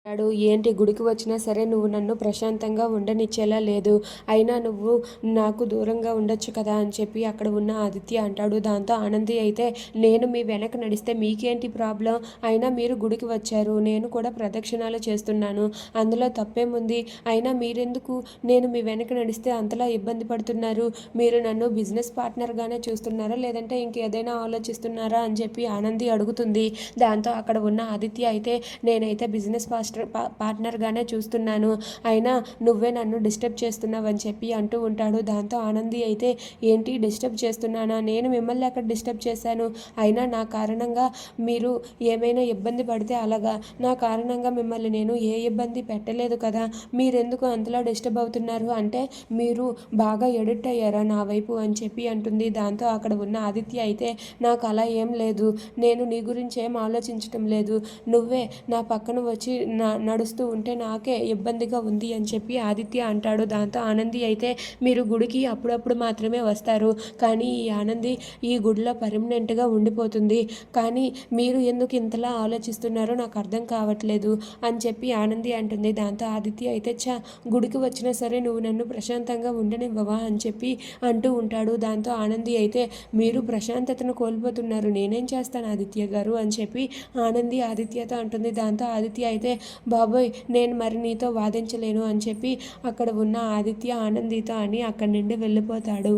ఏంటి గుడికి వచ్చినా సరే నువ్వు నన్ను ప్రశాంతంగా ఉండనిచ్చేలా లేదు. అయినా నువ్వు నాకు దూరంగా ఉండొచ్చు కదా అని చెప్పి అక్కడ ఉన్న ఆదిత్య అంటాడు. దాంతో ఆనంది అయితే నేను మీ వెనక నడిస్తే మీకేంటి ప్రాబ్లం? అయినా మీరు గుడికి వచ్చారు, నేను కూడా ప్రదక్షిణాలు చేస్తున్నాను, అందులో తప్పేముంది? అయినా మీరెందుకు నేను మీ వెనక నడిస్తే అంతలా ఇబ్బంది పడుతున్నారు? మీరు నన్ను బిజినెస్ పార్ట్నర్గానే చూస్తున్నారా లేదంటే ఇంకేదైనా ఆలోచిస్తున్నారా అని చెప్పి ఆనంది అడుగుతుంది. దాంతో అక్కడ ఉన్న ఆదిత్య అయితే నేనైతే బిజినెస్ పార్ట్నర్గానే చూస్తున్నాను, అయినా నువ్వే నన్ను డిస్టర్బ్ చేస్తున్నావని చెప్పి అంటూ ఉంటాడు. దాంతో ఆనంది అయితే ఏంటి డిస్టర్బ్ చేస్తున్నానా? నేను మిమ్మల్ని అక్కడ డిస్టర్బ్ చేశాను? అయినా నా కారణంగా మీరు ఏమైనా ఇబ్బంది పడితే అలాగా, నా కారణంగా మిమ్మల్ని నేను ఏ ఇబ్బంది పెట్టలేదు కదా, మీరెందుకు అంతలా డిస్టర్బ్ అవుతున్నారు? అంటే మీరు బాగా ఎడిట్ అయ్యారా నా వైపు అని చెప్పి అంటుంది. దాంతో అక్కడ ఉన్న ఆదిత్య అయితే నాకు అలా ఏం లేదు, నేను నీ గురించి ఏం ఆలోచించటం లేదు, నువ్వే నా పక్కన వచ్చి నడుస్తూ ఉంటే నాకే ఇబ్బందిగా ఉంది అని చెప్పి ఆదిత్య అంటాడు. దాంతో ఆనంది అయితే మీరు గుడికి అప్పుడప్పుడు మాత్రమే వస్తారు, కానీ ఈ ఆనంది ఈ గుడిలో పర్మనెంట్గా ఉండిపోతుంది, కానీ మీరు ఎందుకు ఇంతలా ఆలోచిస్తున్నారో నాకు అర్థం కావట్లేదు అని చెప్పి ఆనంది అంటుంది. దాంతో ఆదిత్య అయితే గుడికి వచ్చినా సరే నువ్వు నన్ను ప్రశాంతంగా ఉండనివ్వవా అని చెప్పి అంటూ ఉంటాడు. దాంతో ఆనంది అయితే మీరు ప్రశాంతతను కోల్పోతున్నారు, నేనేం చేస్తాను ఆదిత్య గారు అని చెప్పి ఆనంది ఆదిత్యతో అంటుంది. దాంతో ఆదిత్య అయితే బాబోయ్ నేను మరి నీతో వాదించలేను అని చెప్పి అక్కడ ఉన్న ఆదిత్య ఆనందితో అని అక్కడి నుండి వెళ్ళిపోతాడు.